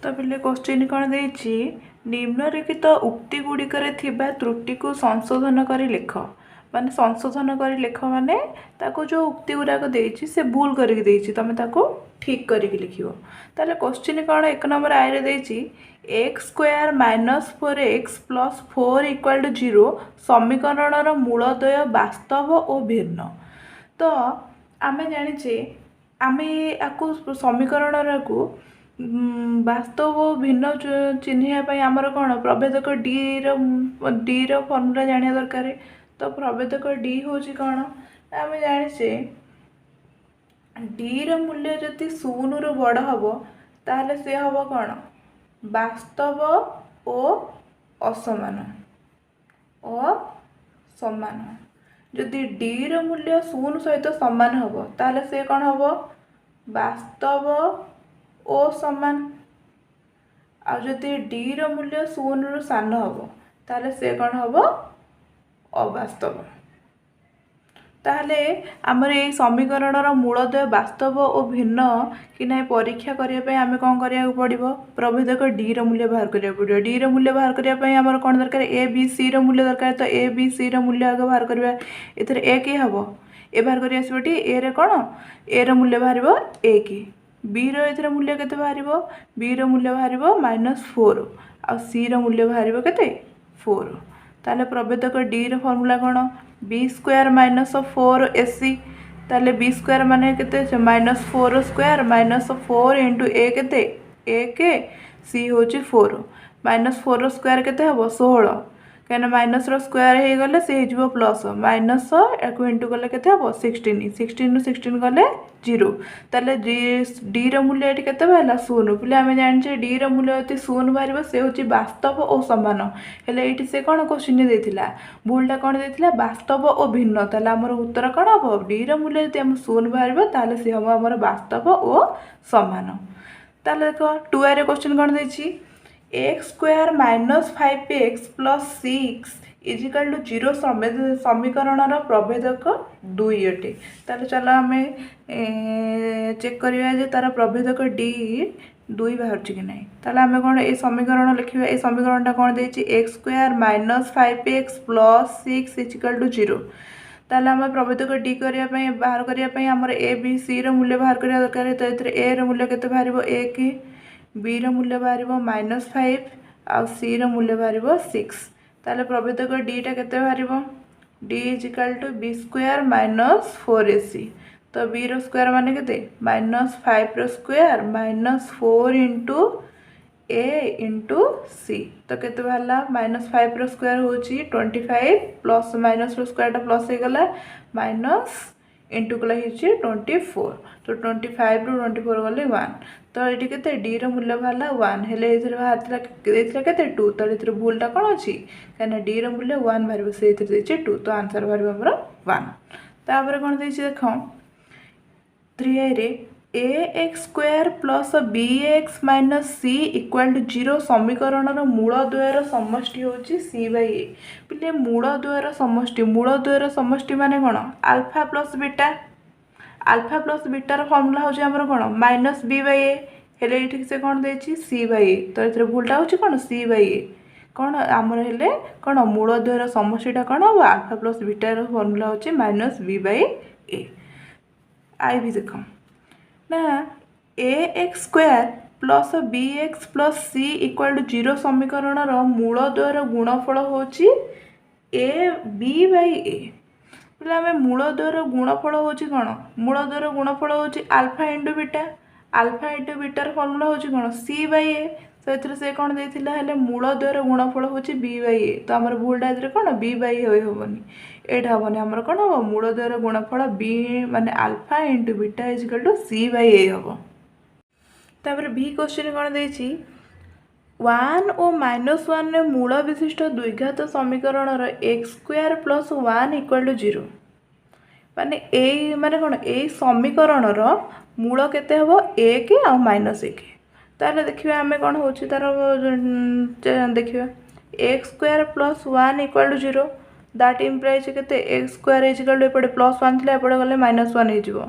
तो पिले क्वेश्चन कौन देछि निम्नलिखित उक्ति गुड़िकर थिबा त्रुटि को संशोधन करी लेख माने संशोधन करी लेख माने ताको जो उक्ति गुड़ाक देछि से भूल करके देछि तमे ताको ठीक करके लिखिबो। ताले क्वेश्चन कौन एक नंबर आई रे देछि x square minus 4x plus 4 equal to 0 समीकरणर मूलद्वय वास्तव और भिन्न। तो आमे जानिछे आमे आकु समीकरणर को वास्तव और भिन्न चिन्हवाई आमर कौन प्रभेदक डी फर्मुला जाना दरकार। तो प्रभेदक डी हूँ कौन आम जाचे डी मूल्य जदि 0 रु बड़ हम ताहले से हम कौन वास्तव और असमान जदि डी मूल्य 0 सहित सामान हम ताहले से कौन हम वास्तव ओ समान आ जदि डी मूल्य 0 रु सान हम ताहले से कौन हम अवास्तव। ताहले आमर ये समीकरणर मूलद्वय वास्तव और भिन्न कि ना परीक्षा करने आम कौन करा पड़ो प्रभेदक डी मूल्य बाहर करा पड़ो। डी मूल्य बाहर करने आमर कौन दरकार ए बी सी मूल्य दरकार। तो ए बी सी मूल्य आगे बाहर करवा ए कि हम ए बाहर कर आसटी ए रे कौन ए मूल्य बाहर ए कि बी रे मूल्य के बाहर बी मूल्य बाहर -4 आ सी मूल्य बाहर के 4। ताले प्रभेदक डी फर्मुला कौन बी स्क्वायर माइनस 4 AC। ताले बी स्क्वायर माने केते -4 स्क्वायर -4 इंटू ए केते ए के सी हूँ 4 -4 स्क्वायर केते हम 16 कहीं माइनस स्क्वायर हो गले सी हो प्लस माइनस या इंटू कले के 16 16 ରୁ 16 गले 0। ताले डी मूल्य ये के 0 पे आम जाने डी मूल्य यदि 0 बाहर से हूँ वास्तव और सामान हेले ये से कौन क्वेश्चन देता भूलटा कौन देता वास्तव और भिन्न। ताले आमर उत्तर कौन हम डी मूल्य यदि 0 बाहर ताले सी हम आमर वास्तव और सामान। ताले देख 2 रे क्वेश्चन कौन देछि x square -5x plus 6 equal to 0 समीकरणर प्रभेदक 2 अटे। ताले चलो आम चेक करिया जे तार प्रभेदक डी 2 बाहर कि ना। ताले आम कौन ये समीकरण लिखा ये समीकरणटा कौन देछि x square -5x plus 6 equal to 0। ताले आम प्रभेदक डी करने बाहर करने आमर ए बी सी मूल्य बाहर करने दरकार। तो ये ए मूल्य के बाहर 1 बी मूल्य बाहर -5 आ सी मूल्य बाहर 6। ताले प्रभेदक डीटा के बाहर D equal to b square -4 AC। तो बी स्क्वायर माने के -5 square -4 into a into c. तो के बाहर -5 स्क्वायर हूँ 25 प्लस माइनस स्क्वायर प्लस हो गला माइनस इंटू कला 24। तो 25 ରୁ 24 गले 1। तो ये के डी मूल्य बाहर 1 हेले बाहर के 2। तो ये भूलटा कौन अच्छी कहीं डी मूल्य 1 बाहर से 2। तो आंसर बाहर आमर 1। तापर कौन देख 3 रे ax square plus bx minus c equal to 0 समीकरणर मूलद्वयर समष्टि हूँ सी बाई ए। पे मूलद्वयर समष्टि माने कौन अल्फा प्लस बीटार फर्मुला हूँ आमर कौन -b/a हेले ये से कौन देछि c बाई ए। तो ये भूलटा हूँ कौन c बाई ए कौन आमर हेले कौन मूलद्वयर समष्टिटा कौन हम अल्फा प्लस बीटार फर्मुला हूँ -b/a। आई भी देख ना ax square plus bx plus c equal to 0 समीकरणर मूलद्वयर गुणफल हूँ b/a। बोले आम मूलद्वयर गुणफल हूँ कौन मूलद्वयर गुणफल हूँ अल्फा इंटू बीटार फर्मुला हूँ कौन c बाई ए। तो ये से कौन देता है मूलद्वयर गुणफल हूँ b/a। तो आमर भूलटा ये कौन b/a हेनी एटा हेनी आमर कौन हम मूलद्वयर गुणफल b माने alpha into beta equal to c/a हम। तापर बी क्वेश्चन कौन देछि 1 और -1 मूल विशिष्ट द्विघात समीकरणर X square plus 1 equal to 0 माने कौन ए समीकरणर मूल केते हबो 1 आ -1। ताले देखिए आम कौन हो तार देखिए x square plus 1 equal to 0 that implies के एक्स स्क्वायर इजिकल टू एपटे +1 थी एपटे गले -1 हो।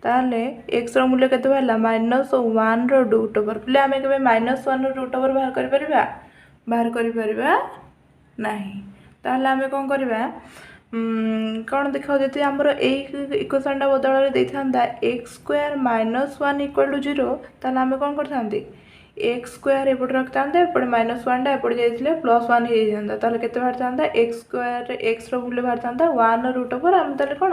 ताहले एक्स मूल्य केते बाहला -1 रूट ओवर बोले आम के -1 रूट ओवर बाहर कर नहीं। ताहले आम कौन करवा कौन देख जी आमर इक्वेशनटा बदल देता एक्स स्क्वायर -1 = 0 ताहले आम कौन करते एक्स स्क्वायर एपटे रखता एपटे -1 एपटे जाइए +1 हो जाता ताहले केते बाहर था एक्स स्क्वायर एक्स मूल्य बाहर था 1 रूट ओवर आम ताहले कौन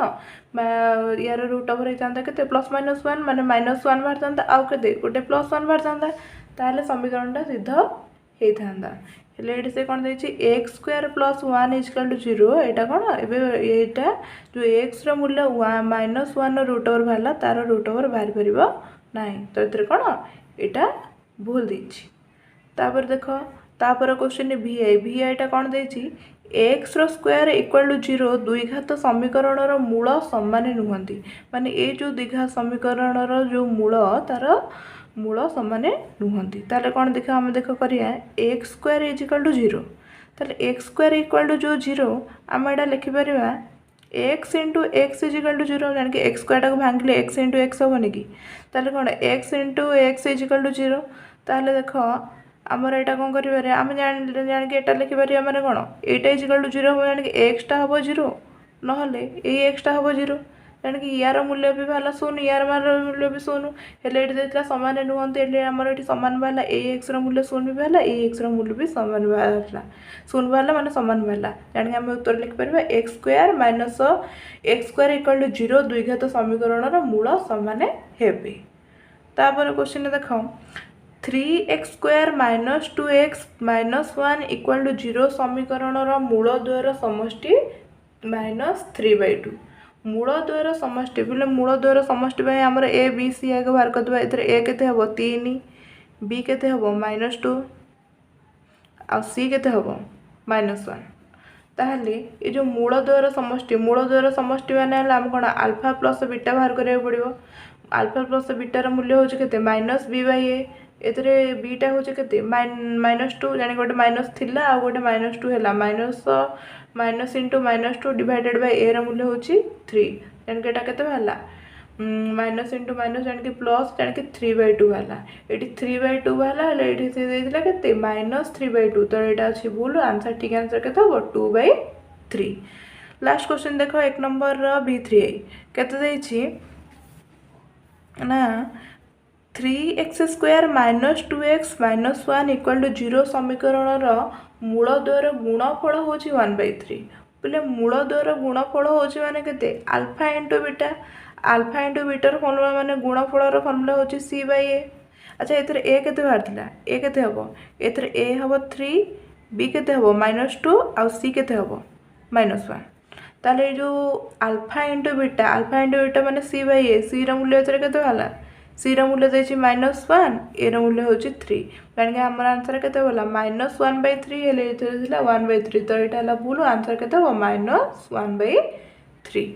यार रूट ओवर होता के +-1 माने -1 बाहर था आउ के गोटे +1 बाहर था ताहले समीकरणटा सिद्ध होता हेल्ले से कौन देखिए एक्स स्क्वायर +1 = 0 यहाँ कौन एटा जो एक्स मूल्य -1 रूट ओवर बाहर तार रूट ओवर बाहर पार ना तो ये कौन यहाँ भूल देछि। तापर देख तापर क्वेश्चन vi कौन देछि एक्स स्क्वायर = 0 द्विघात समीकरण मूल समान नुहति माने ये जो द्विघात समीकरण जो मूल तार मूल समान नुहति ताले कौन देख आम देख करिया एक्स स्क्वायर = 0 ताले एक्स स्क्वायर = जो 0 आम एटा लिखिपर एक्स इंटू एक्स = 0 जान कि एक्स स्क्वायर को भांगिले एक्स इंटू एक्स हेनी कि ताले कौन एक्स इंटू एक्स = 0 ताले देख आमर यहाँ कौन करें आम जान कि यहाँ लिखिपर मैंने कौन यहाँ = 0 हम जान कि एक्सटा हम 0 ना ये एक्सटा हम 0 जान कि यार मूल्य भी बाहर 0 यार मूल्य भी 0 हेल्ले ये सामान नुहति आमर ये सामान बाहर ए एक्स मूल्य 0 भी बाहर ए एक्स मूल्य भी सामान बाहर 0 बाहर माने सामान बाहर जान कि आम उत्तर लिखिपर एक्स स्क्वायर = 0 द्विघात समीकरण मूल सामान हेबे। तापर क्वेश्चन देख 3x² - 2x - 1 = 0 समीकरण मूल द्वयर समष्टि -3/2 मूल द्वयर समष्टि बोले मूल द्वयर समष्टि आमर ए बी सी आगे बाहर करदे ए केते हबो 3 बी केते हबो -2 आ सी केते हबो -1 ताहले ये जो मूल द्वयर समष्टि माने आम कौन अल्फा प्लस बीटा बाहर करिया पड़िबो अल्फा प्लस बीटार मूल्य हूँ के -b/a एतरे बीटा हूँ के -2 जाने गोटे माइनस थिला आ गोटे -2 है minus into -2 divided by a मूल्य हूँ 3 जान कि यहाँ के बाहर माइनस इंटू माइनस जान कि प्लस जान कि 3/2 बाहर ये 3/2 बाहर ये से देता के -3/2 तो यहाँ अच्छी भूल आंसर ठीक आंसर के 2/3। लास्ट क्वेश्चन देख 1 नंबर B3 के ना 3x² - 2x - 1 = 0 समीकरण मूल द्वयर गुणफल हूँ 1/3 बोले मूल द्वयर गुणफल हूँ माने केते अल्फा इंटू बीटार फर्मुला माने गुणफलर फर्मुला हूँ c/a। अच्छा ए केते बाहर थिला ए केते हबो एथरे ए हबो 3 बी केते हबो -2 आ सी केते हबो -1 ताले जो अल्फा इंटू बीटा माने c/a सी र मूल्य एथरे केते बाहला सी र मूल्य देछि -1 ए र मूल्य होछि 3 यानी कि हमर आंसर केते होला -1/3 हेले एथरे थिला 1/3 तो एटा हला भूल आंसर केते हो -1/3।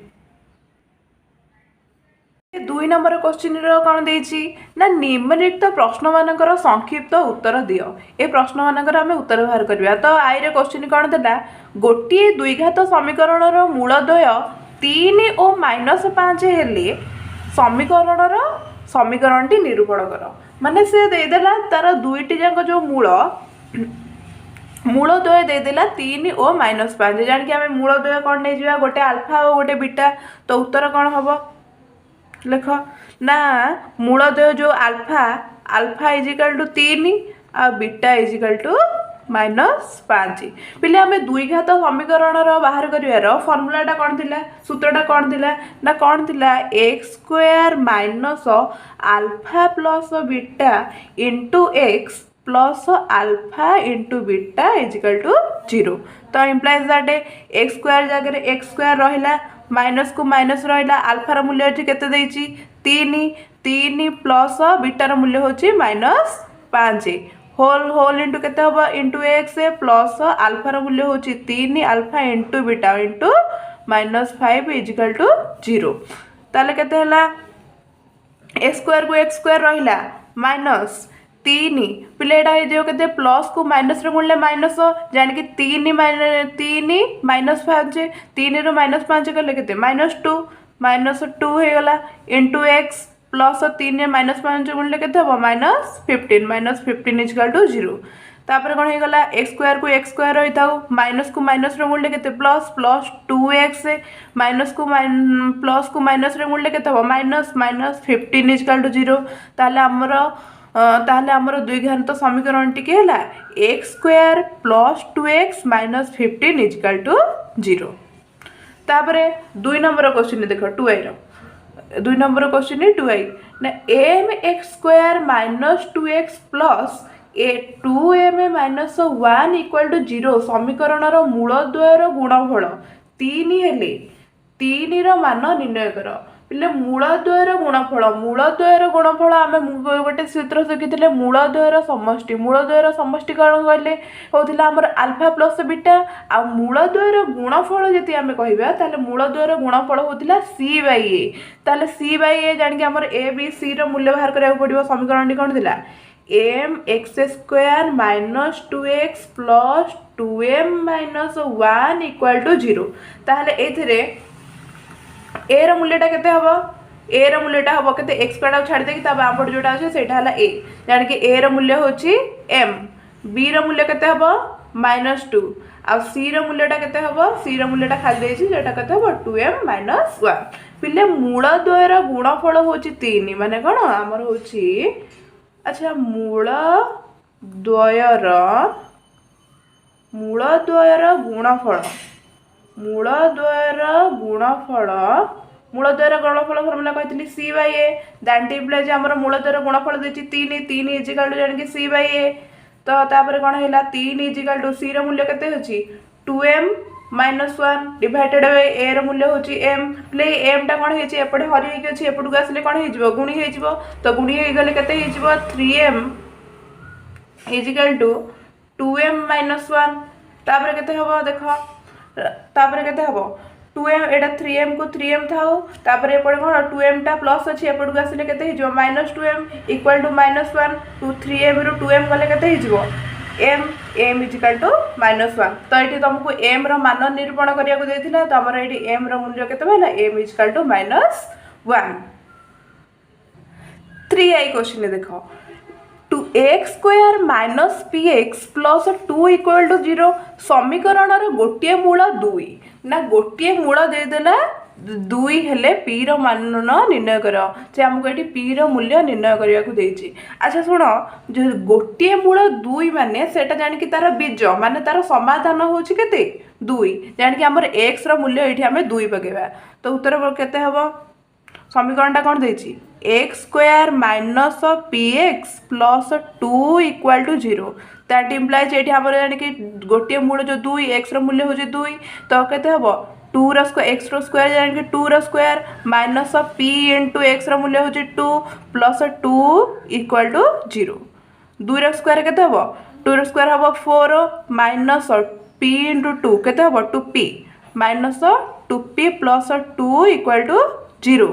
2 नंबर क्वेश्चन कौन देछि ना निम्नलिखित प्रश्न मानकर संक्षिप्त उत्तर दियो ए प्रश्न मानकर आम उत्तर बाहर करबा तो आई रे क्वेश्चन कौन देला गोटे द्विघात समीकरण मूलद्वय 3 और -5 हेले समीकरणटी निरूपण कर माने से देदेला तार दुईटी जाक जो मूलद्वय देदेला 3 और -5 जान कि आम मूलद्वय कौन नहीं जा गोटे अल्फा और गोटे बीटा तो उत्तर कौन हम लेख ना मूलद्वय जो अल्फा = 3 आ बीटा = -5 पिले आम द्विघात समीकरण बाहर कर फर्मुलाटा कौन थिला सूत्रटा कौन थिला ना कौन थिला x² - alpha plus beta into x plus alpha into beta = 0 तो इम्प्लाइज दैट x² जगह x² रहिला माइनस को माइनस रहिला अल्फार मूल्य अच्छी केते देछि 3 प्लस बीटार मूल्य होछि -5 होल इंटू केते हबो इंटू एक्स प्लस अल्फार मूल्य होछि 3 अल्फा इंटू बीटा इंटू -5 = 0 ताले केते हला x² को x² रहिला -3 पिले एटा हो के प्लस को माइनस रे गुणले माइनस जान कि 3 - 5 3 रु -5 कले केते -2 -2 हो गला इंटू एक्स प्लस 3 माइनस 5 गुणिले केते हम -15 इजकल टू 0 तापर कौन हो गला एक्स स्क्वायर रही था माइनस को माइनस गुणिले केते प्लस प्लस 2x माइनस को माइनस गुणिले केते हम -15 इजकल टू 0 ताहले आमर द्विघात समीकरण टी है x square plus 2x minus 15 equal to 0 तापर 2 नंबर क्वेश्चन देख 2i 2 नंबर क्वेश्चन 2i ना m x square minus 2x plus 2m minus 1 equal to 0 समीकरण मूलद्वयर गुणफल 3 हेले 3 मान निर्णय कर पिले मूलद्वयर गुणफल आम गोटे सूत्र शिखी मूलद्वयर समष्टि कौन कहले होता आमर आल्फा प्लस बीटा आ मूलद्वयर गुणफल जी आम कह मूलद्वयर गुणफल होता सी बाई ए ताले सी बाई ए जानिक आमर ए बी सी मूल्य बाहर करा पड़ो समीकरण कौन थी m x square minus 2x plus 2m minus 1 equal to 0 ताहले एथिरे ए रो मूल्यटा केते हबो ए रो मूल्यटा हबो केते x स्क्वायर छाड़ दे कि ता बामपट जोटा अछि सेटा हला a जानि कि a रो मूल्य होछि m b रो मूल्य केते हबो -2 आ c रो मूल्यटा केते हबो c रो मूल्यटा खाली देछि जेटा केते हबो 2m माइनस 1 पिले मूल द्वयर गुणफल होछि 3 माने कोन हमर होछि अच्छा मूल द्वयर गुणफल फर्मुला कहती c by a that implies आमर मूलद्वयर गुणफल देछि 3 इजिकल टू जानिक सी बाई ए तो तापर कोन हैला 3 इजिकल टू सी रो मूल्य केते होछि 2m माइनस 1 डिवाइडेड बाय ए रो मूल्य होछि m प्ले m टा कोन हेछि एपटे हरि हेछि अछि एपटु आसले कोन हेजिबो गुणी हेजिबो तो गुणी हे गले केते हेजिबो 3m is equal to 2m minus 1 तापर केते हबो देखो तापर केते हबो 2m एटा 3m को 3m थाओ तापर एपटे कोन 2m टा प्लस अछि एपटु आसले केते हेजिबो -2m equal to -1 to 3m रो 2m गले केते हेजिबो m इजिकल टू -1 तो ये तुमको m रो मान निरूपण करिया को देथिला तो हमर एठी m रो मूल्य केते भेला m is equal to -1 3i question देखो 2x square minus px plus 2 equal to 0 समीकरण रो गोटिए मूल 2 ना गोटिए मूल दे देला 2 हेले p रो मान निर्णय कर जे हमको एठी p रो मूल्य निर्णय करिया को देछि अच्छा सुनो जो गोटिए मूल 2 माने सेटा जानि कि तार बीज माने तार समाधान होछि केते 2 जानि कि हमर x रो मूल्य एठी हमें 2 पकेबा तो उत्तर केते हबो समीकरणटा कौन देछि x square minus px plus 2 equal to 0 that implies एठी हमर यानी कि गोटिए मूल जो 2 x रो मूल्य होछि 2 तो केते हबो 2 रो स्क्वायर x रो स्क्वायर यानी कि 2 रो square minus p into x रो मूल्य होछि 2 प्लस 2 इक्वल टू 0 2 रो स्क्वायर केते हबो 2 रो स्क्वायर हबो 4 माइनस p इनटू 2 केते हबो 2p minus 2p plus 2 equal to 0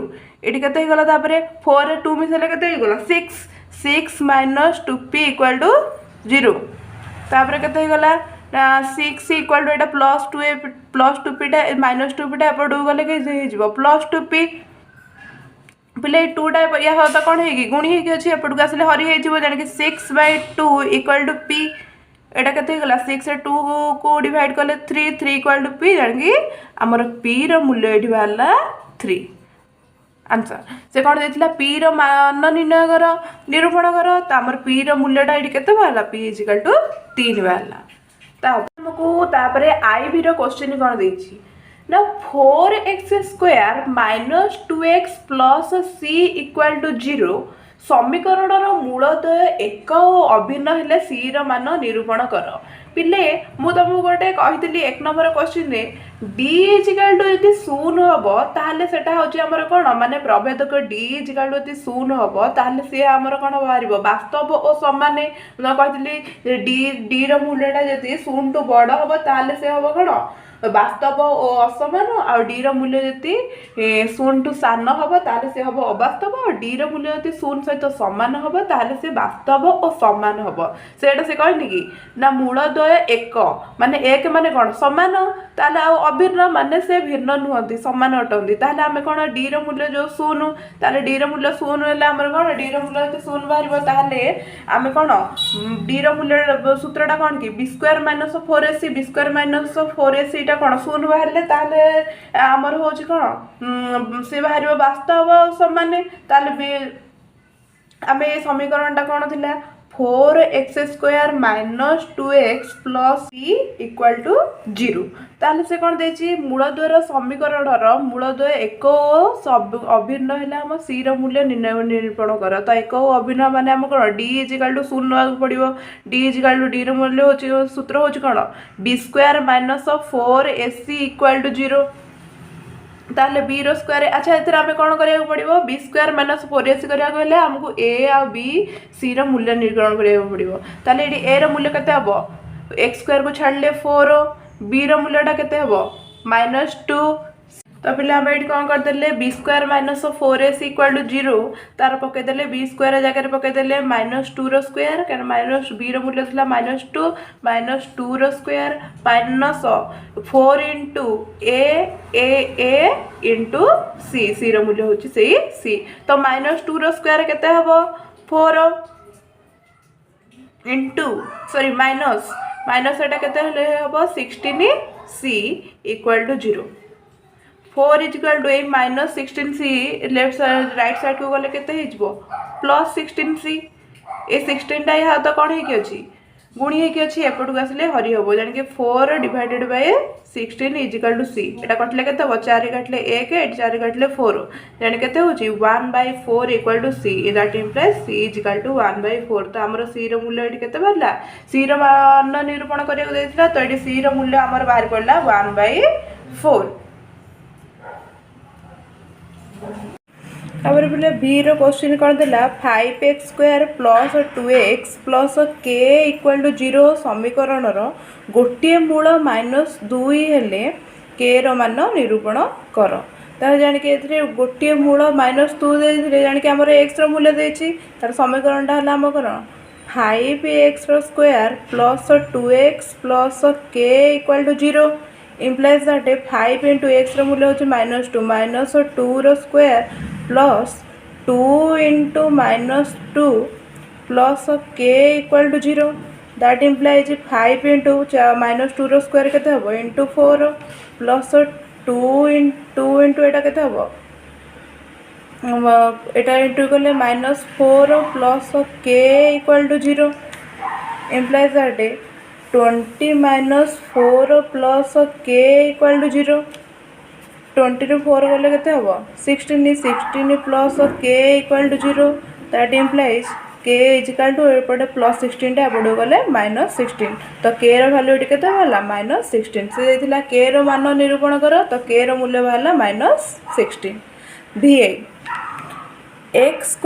एटी केते हे गला तापरे 4 रे 2 मिसले केते हे गला 6 माइनस 2p इक्वल टू 0 तापरे केते हे गला 6 equal to Etah plus 2p टा माइनस 2p टा एपडू गले के हे जिवो प्लस 2p पिले 2 टा या होता कोन हेगी गुणी हेगी अछि एपडू आसले हरि हे जिवो जानि कि 6/2 इक्वल टू p एटा केते गला 6 से 2 को डिवाइड करले 3 इक्वल टू p जानि कि हमर p रो मूल्य एठी बाला 3 आंसर से कौन देथिला p रो मान निर्णय कर निरूपण कर त हमर p रो मूल्यटा एठी केते बाला p इक्वल टू 3 बाला ता हमको तापरे i v रो क्वेश्चन कौन देछि ना 4x square minus 2x plus c equal to 0 समीकरण मूलद्वय एक और अभिन्न हेले c रो मान निरूपण कर पिले मु तुमको गोटे कही एक नंबर क्वेश्चन रे d इजिकल टू यदि 0 हबो ताहले सेटा होची हमर कोन माने प्रभेदक d इजिकल टू यदि 0 हबो ताहले से हमर कोन बाहरिबो वास्तव और समान म कहितली d रो मूल्यटा यदि 0 टू बड़ हबो ताहले से हबो कोन ବାସ୍ତବ ଓ ଅସମାନ ଆଉ ଡି ର ମୂଲ୍ୟ ଯଦି 0 ଠୁ ସାନ ହବ ତାହେଲେ ସେ ହବ ଅବାସ୍ତବ ଆଉ ଡି ର ମୂଲ୍ୟ ଯଦି 0 ସହିତ ସମାନ ହବ ତାହେଲେ ସେ ବାସ୍ତବ ଓ ସମାନ ହବ। ସେଇଟା ସେ କହିନି କି ନା ମୂଳଦ୍ୱୟ ଏକ ମାନେ ଏକ ମାନେ କ'ଣ ସମାନ, ତାହେଲେ ଆଉ ଅଭିନ୍ନ ମାନେ ସେ ଭିନ୍ନ ନୁହନ୍ତି ସମାନ ଅଟନ୍ତି। ତାହେଲେ ଆମେ କ'ଣ ଡି ର ମୂଲ୍ୟ ଯୋଉ 0, ତାହେଲେ ଡି ର ମୂଲ୍ୟ 0 ହେଲେ ଆମର କ'ଣ ଡି ର ମୂଲ୍ୟ ଯଦି 0 ବାହାରିବ ତାହେଲେ ଆମେ କ'ଣ ଡି ର ମୂଲ୍ୟ ସୂତ୍ରଟା କ'ଣ କି b² - 4ac b² - 4ac ଟା କ'ଣ 0 ବାହାରିଲେ ତାହେଲେ ଆମର ହେଉଛି କ'ଣ ସେ ବାହାରିବ ବାସ୍ତବ ସମାନ। ତାହେଲେ ଆମେ ଏ ସମୀକରଣଟା କ'ଣ ଥିଲା 4x² - 2x + c = 0। ତାହେଲେ ସେ କ'ଣ ଦେଇଛି ମୂଳଦ୍ୱୟର ସମୀକରଣର ମୂଳଦ୍ୱୟ ଏକ ଓ ଅଭିନ୍ନ ହେଲେ ଆମ c ର ମୂଲ୍ୟ ନିରୂପଣ କର। ତ ଏକ ଓ ଅଭିନ୍ନ ମାନେ ଆମ କ'ଣ d = 0 ନେବାକୁ ପଡ଼ିବ। d = d ର ମୂଲ୍ୟ ହେଉଛି ସୂତ୍ର ହେଉଛି କ'ଣ b² - 4ac = 0। ତାହେଲେ b ର ସ୍କୋୟାର ଆଚ୍ଛା ଏଥିରେ ଆମେ କ'ଣ କରିବାକୁ ପଡ଼ିବ b² - 4ac କରିବାକୁ ହେଲେ ଆମକୁ a ଆଉ b c ର ମୂଲ୍ୟ ନିର୍ଗଣ କରିବାକୁ ପଡ଼ିବ। ତାହେଲେ ଏଠି a ର ମୂଲ୍ୟ କେତେ ହେବ x² କୁ ଛାଡ଼ିଲେ 4, b ର ମୂଲ୍ୟଟା କେତେ ହେବ -2। ତ ପିଲା ଆମେ ଏଠି କ'ଣ କରିଦେଲେ b² - 4ac = 0 ତାର ପକେଇଦେଲେ b² ଜାଗାରେ ପକେଇଦେଲେ -2 ର ସ୍କୋୟାର କାରଣ b ର ମୂଲ୍ୟ ଥିଲା -2 -2 ର ସ୍କୋୟାର -4 × a c ର ମୂଲ୍ୟ ହେଉଛି ସେଇ c। ତ -2 ର ସ୍କୋୟାର କେତେ ହେବ 4 ମାଇନସ୍ ଏଟା କେତେ ହେଲେ ହେବ 16c = 0। 4 = ଏଇ -16c ଲେଫ୍ଟ ରାଇଟ୍ ସାଇଡ୍ କୁ ଗଲେ କେତେ ହେଇଯିବ +16c। ଏ 16ଟା ଏହା ତ କ'ଣ ହେଇକି ଅଛି ଗୁଣି ହେଇକି ଅଛି, ଏପଟକୁ ଆସିଲେ ହରି ହେବ ଜାଣିକି 4 / 16 = c। ଏଟା କଟିଲେ କେତେ ହେବ 4 କାଟିଲେ 1 ଏଠି 4 କାଟିଲେ 4 ଜାଣି କେତେ ହେଉଛି 1/4 = c। That implies c = 1/4। ତ ଆମର c ର ମୂଲ୍ୟ ଏଠି କେତେ ବାହାରିଲା c ର ମାନ ନିରୂପଣ କରିବାକୁ ଦେଇଥିଲା ତ ଏଠି c ର ମୂଲ୍ୟ ଆମର ବାହାରି ପଡ଼ିଲା 1/4। ତାପରେ ପିଲା b ର क्वेश्चन କ'ଣ ଦେଲା 5x² + 2x + k = 0 ସମୀକରଣର ଗୋଟିଏ ମୂଳ -2 ହେଲେ k ର ମାନ ନିରୂପଣ କର। ତାହେଲେ ଜାଣିକି ଏଥିରେ ଗୋଟିଏ ମୂଳ -2 ଦେଇଥିଲେ ଜାଣିକି ଆମର x ର ମୂଲ୍ୟ ଦେଇଛି ତାର ସମୀକରଣଟା ହେଲା ଆମ କ'ଣ 5x² + 2x + k = 0 implies that 5 × x ର ମୂଲ୍ୟ ହେଉଛି -2 -2 ର ସ୍କୋୟାର + 2 × -2 + k = 0। that implies 5 × -2 ର ସ୍କୋୟାର କେତେ ହେବ × 4 + 2 × ଏଟା କେତେ ହେବ এটা ইন্টু করলে -4 + k = 0 implies that 20 - 4 + k = 0। 20 ରୁ 4 ଗଲେ କେତେ ହେବ 16 + k = 0। that implies k = ଏପଟେ +16ଟା ଏପଟକୁ ଗଲେ -16। ତ k ର ଭ୍ୟାଲୁ ଏଠି କେତେ ବାହାରିଲା -16। ସେ ଦେଇଥିଲା k ର ମାନ ନିରୂପଣ କର ତ k ର ମୂଲ୍ୟ ବାହାରିଲା -16। VI x²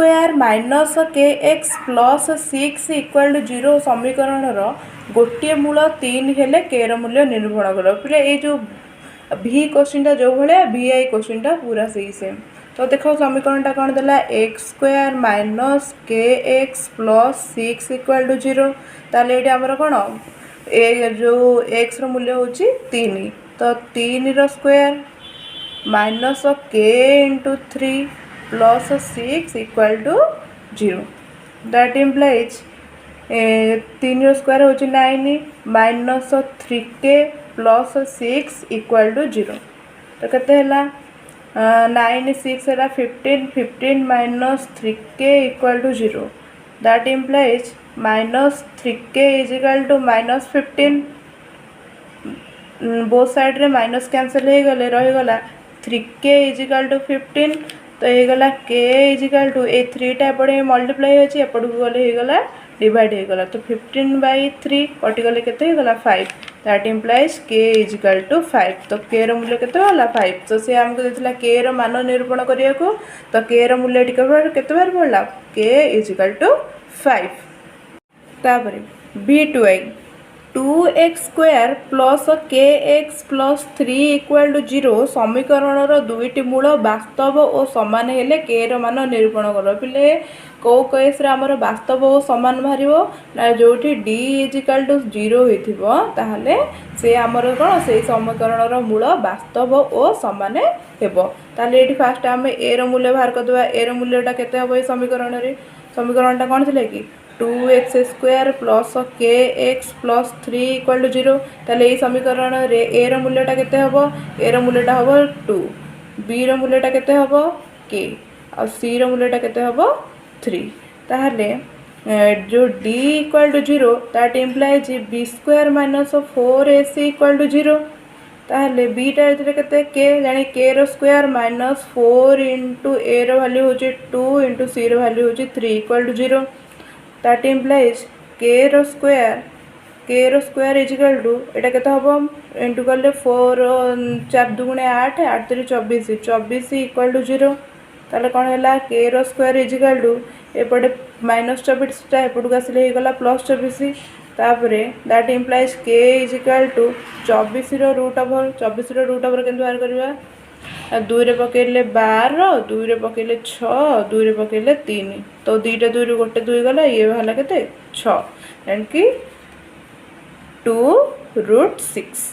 - kx + 6 = 0 ସମୀକରଣର ଗୋଟିଏ ମୂଳ 3 ହେଲେ k ର ମୂଲ୍ୟ ନିରୂପଣ କର। ପିଲା ଏଇ ଯେଉଁ ଭି क्वेश्चनଟା ଯେଉଁ ଭଳିଆ VI क्वेश्चनଟା ପୁରା ସେଇ ସେମ୍। ତ ଦେଖ ସମୀକରଣଟା କ'ଣ ଦେଲା x² - kx + 6 = 0। ତାହେଲେ ଏଇଠି ଆମର କ'ଣ ଯେଉଁ x ର ମୂଲ୍ୟ ହେଉଛି 3 ତ 3 ର ସ୍କୋୟାର -k × 3 + 6 = 0। that implies 3 ର ସ୍କୋୟାର ହେଉଛି 9 -3k + 6 = 0। ତ କେତେ ହେଲା 9 6 ହେଲା 15 15 - 3k = 0। that implies -3k = -15 both side ରେ माइनस कैंसिल ହେଇଗଲେ ରହିଗଲା 3k = 15 तो ହେଇଗଲା k = ए 3टा एपटे मल्टीप्लाई होछि एपटକୁ गले ହେଇଗला डिवाइड ହେଇଗଲା तो 15/3 कटिगले केते ହେଇगला 5। That implies k = 5। तो k ର मूल्य केते होला 5। तो से हमको देथिला k ର मान निरूपण करियाको तो k ର मूल्य केते बार पड़ला k = 5। तापरे b2i 2x² plus kx plus 3 equal to 0 समीकरणर दुईटी मूल वास्तव और सामान हेले k र मान निरूपण कर पिले कौ केस आमर वास्तव और सामान बाहर ना जो d इजिकाल टू 0 होता से आमर कौन से समीकरणर मूल वास्तव और सामान हे फास्ट आम ए रूल्य बाहर करदे ए रूल्यटा केते हम ये समीकरणटा कौन थी कि 2x² plus kx plus 3 equal to 0 ताले समीकरण रे ए रो मूल्यटा केते हबो ए रो मूल्यटा हबो 2 b रो मूल्यटा केते हबो k और c रो मूल्यटा केते हबो 3 ताहले जो d equal to 0 that implies b² minus 4ac equal to 0 ताहले bटा इतरे केते k जानी k रो स्क्वायर माइनस 4 इंटू a रो वैल्यू होची 2 इंटू c रो वैल्यू होची 3 equal to 0 that implies k रो स्क्वायर इजिकल टू एटा केते हबो इंटू करले 4 4 दुगुणे 8 8 3 24 24 इक्वल टू 0 ताले कोन हैला k रो स्क्वायर इजिकल टू एपटे माइनस 24 टा एपटू आसिले हे गला प्लस 24 तापरे that implies k equal to 24 रो रूट ओवर केन बाहर करबा 2 रे पकेले 12 2 रे पकेले 6 2 रे पकेले 3 तो 2टा 2 रू गोटे 2 गला ये वाला केते 6 यानी कि 2√6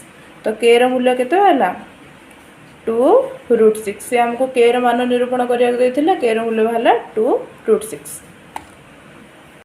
तो k रो मूल्य केते होला 2√6 से हमको k रो मान निरूपण करिया देथिला k रो मूल्य होला 2√6।